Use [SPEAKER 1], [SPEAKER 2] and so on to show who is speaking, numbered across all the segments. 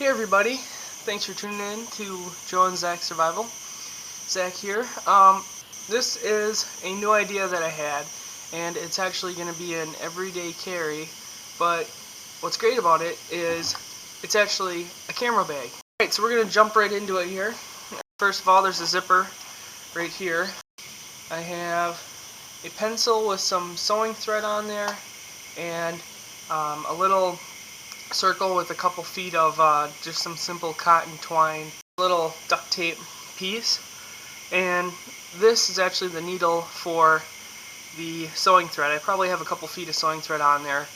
[SPEAKER 1] Hey everybody, thanks for tuning in to Joe and Zach Survival. Zach here. This is a new idea that I had, and it's actually going to be an everyday carry, but what's great about it is it's actually a camera bag. Alright, so we're going to jump right into it here. First of all, there's a zipper right here. I have a pencil with some sewing thread on there, and a little circle with a couple feet of just some simple cotton twine, little duct tape piece, and this is actually the needle for the sewing thread. I probably have a couple feet of sewing thread on there.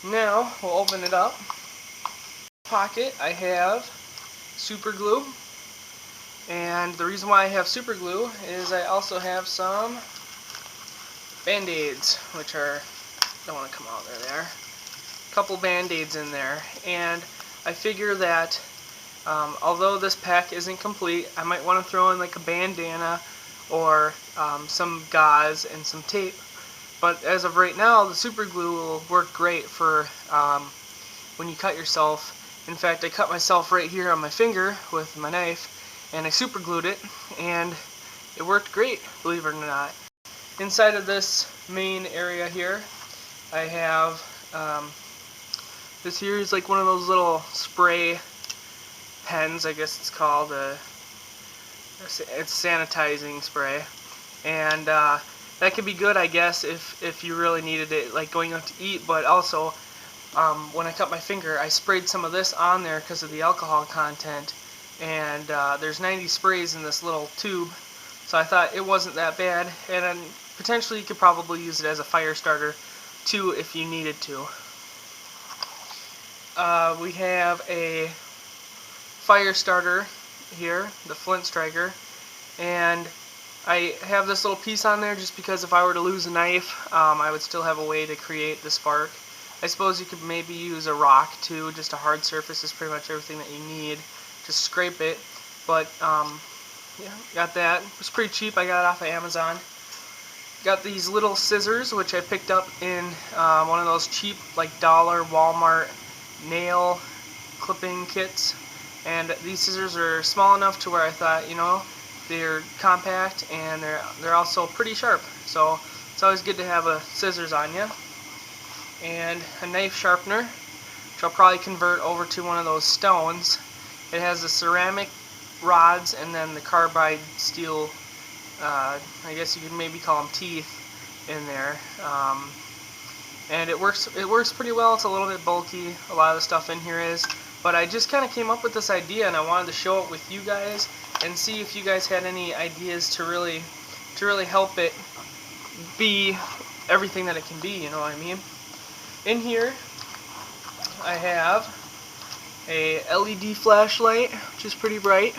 [SPEAKER 1] Now we'll open it up. Pocket, I have super glue, and the reason why I have super glue is I also have some band-aids, which are, don't want to come out there. Couple band-aids in there, and I figure that although this pack isn't complete, I might want to throw in like a bandana or some gauze and some tape, but as of right now the super glue will work great for when you cut yourself. In fact, I cut myself right here on my finger with my knife and I super glued it and it worked great, believe it or not. Inside of this main area here I have this here is like one of those little spray pens, I guess it's called. It's sanitizing spray, and that could be good, I guess, if you really needed it, like going out to eat. But also, when I cut my finger, I sprayed some of this on there because of the alcohol content, and there's 90 sprays in this little tube, so I thought it wasn't that bad, and then potentially you could probably use it as a fire starter too if you needed to. We have a fire starter here, the Flint Striker, and I have this little piece on there just because if I were to lose a knife, I would still have a way to create the spark. I suppose you could maybe use a rock too, just a hard surface is pretty much everything that you need. Just scrape it, but yeah, got that. It was pretty cheap, I got it off of Amazon. Got these little scissors, which I picked up in one of those cheap, like dollar Walmart nail clipping kits, and these scissors are small enough to where I thought, you know, they're compact and they're also pretty sharp, so it's always good to have a scissors on you. And a knife sharpener, which I'll probably convert over to one of those stones. It has the ceramic rods and then the carbide steel, I guess you could maybe call them teeth in there. And it works pretty well. It's a little bit bulky, a lot of the stuff in here is, but I just kind of came up with this idea and I wanted to show it with you guys and see if you guys had any ideas to really help it be everything that it can be, you know what I mean? In here I have a LED flashlight, which is pretty bright.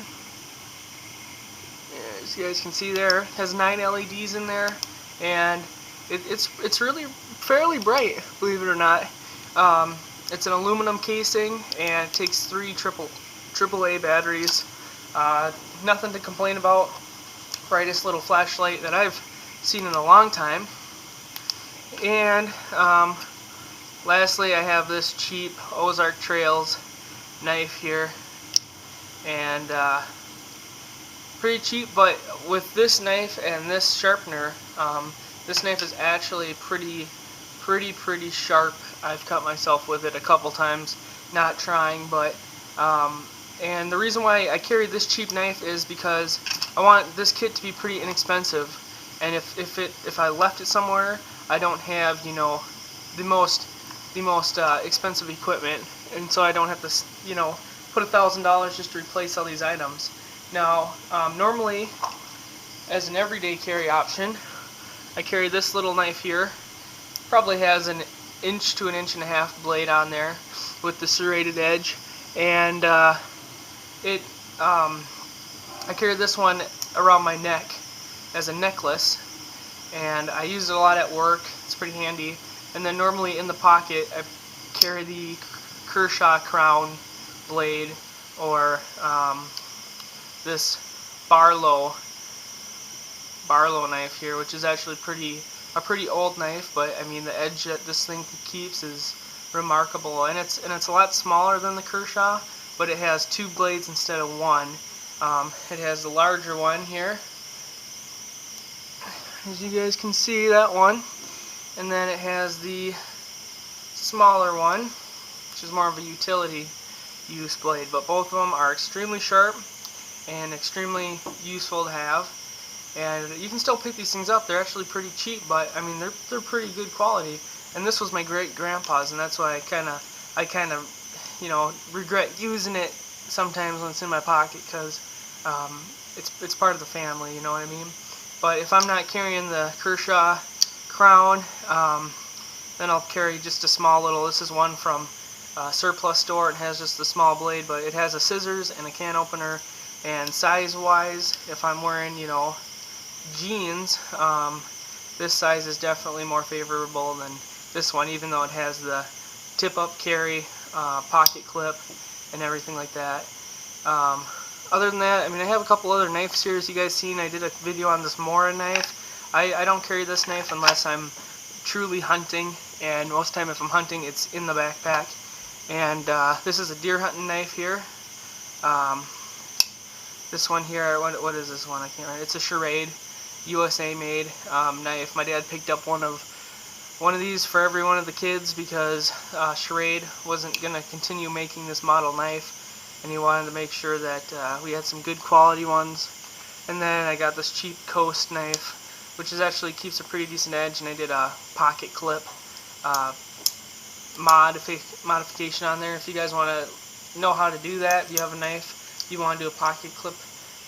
[SPEAKER 1] As you guys can see there, it has 9 LEDs in there, and it's really fairly bright, believe it or not. It's an aluminum casing and it takes 3 AAA batteries. Nothing to complain about. Brightest little flashlight that I've seen in a long time. And lastly, I have this cheap Ozark Trails knife here, and pretty cheap, but with this knife and this sharpener, this knife is actually pretty sharp. I've cut myself with it a couple times, not trying, but and the reason why I carry this cheap knife is because I want this kit to be pretty inexpensive, and if I left it somewhere, I don't have, you know, the most expensive equipment, and so I don't have to, you know, put $1,000 just to replace all these items. Now, normally, as an everyday carry option, I carry this little knife here. Probably has an inch to an inch and a half blade on there with the serrated edge, and I carry this one around my neck as a necklace, and I use it a lot at work. It's pretty handy. And then normally in the pocket I carry the Kershaw Crown blade, or this Barlow knife here, which is actually a pretty old knife, but I mean the edge that this thing keeps is remarkable, and it's a lot smaller than the Kershaw, but it has 2 blades instead of 1. It has the larger one here, as you guys can see, that one, and then it has the smaller one, which is more of a utility use blade. But both of them are extremely sharp and extremely useful to have. And you can still pick these things up. They're actually pretty cheap, but I mean they're pretty good quality. And this was my great grandpa's, and that's why I kind of you know, regret using it sometimes when it's in my pocket, because it's part of the family, you know what I mean. But if I'm not carrying the Kershaw Crown, then I'll carry just a small little. This is one from Surplus Store. It has just the small blade, but it has a scissors and a can opener. And size-wise, if I'm wearing, you know, jeans, this size is definitely more favorable than this one, even though it has the tip-up carry, pocket clip, and everything like that. Other than that, I mean, I have a couple other knife series you guys seen. I did a video on this Mora knife. I don't carry this knife unless I'm truly hunting, and most time if I'm hunting, it's in the backpack. And this is a deer hunting knife here. This one here, what is this one? I can't remember. It's a Schrade, USA made knife. My dad picked up one of these for every one of the kids because Schrade wasn't going to continue making this model knife, and he wanted to make sure that we had some good quality ones. And then I got this cheap Coast knife, which is actually keeps a pretty decent edge, and I did a pocket clip modification on there. If you guys want to know how to do that, if you have a knife you want to do a pocket clip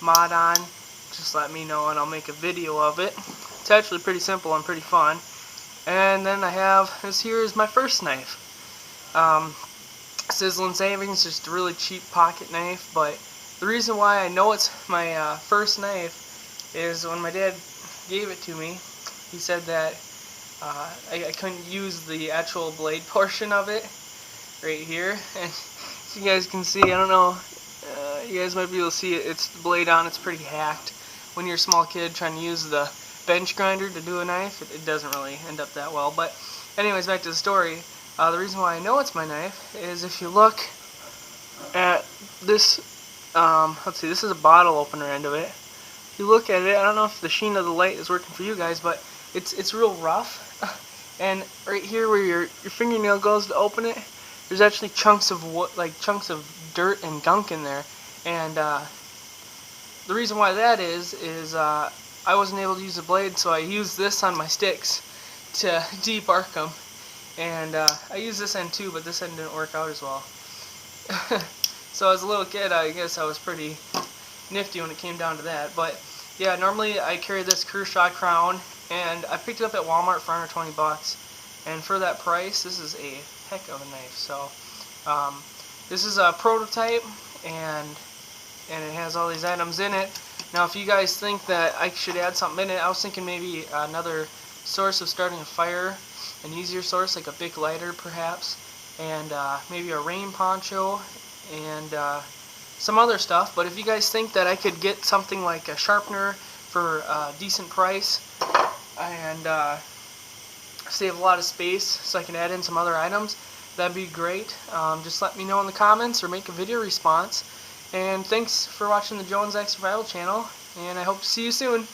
[SPEAKER 1] mod on, just let me know and I'll make a video of it. It's actually pretty simple and pretty fun. And then I have, this here is my first knife. Sizzlin' Savings, just a really cheap pocket knife, but the reason why I know it's my first knife is when my dad gave it to me, he said that I couldn't use the actual blade portion of it right here. And as you guys can see, I don't know, you guys might be able to see it, it's the blade on, it's pretty hacked. When you're a small kid trying to use the bench grinder to do a knife, it doesn't really end up that well. But anyways, back to the story. The reason why I know it's my knife is if you look at this, let's see, this is a bottle opener end of it. If you look at it, I don't know if the sheen of the light is working for you guys, but it's real rough. And right here where your fingernail goes to open it, there's actually chunks of wood, like chunks of dirt and gunk in there. And the reason why that is I wasn't able to use the blade, so I used this on my sticks to debark them. And I used this end too, but this end didn't work out as well. So as a little kid, I guess I was pretty nifty when it came down to that. But yeah, normally I carry this Kershaw Crown, and I picked it up at Walmart for under 20 bucks. And for that price, this is a heck of a knife. So this is a prototype, and it has all these items in it. Now if you guys think that I should add something in it, I was thinking maybe another source of starting a fire, an easier source like a Bic lighter perhaps, and maybe a rain poncho, and some other stuff. But if you guys think that I could get something like a sharpener for a decent price and save a lot of space so I can add in some other items, that'd be great. Just let me know in the comments or make a video response. And thanks for watching the Jones Axe Survival channel, and I hope to see you soon.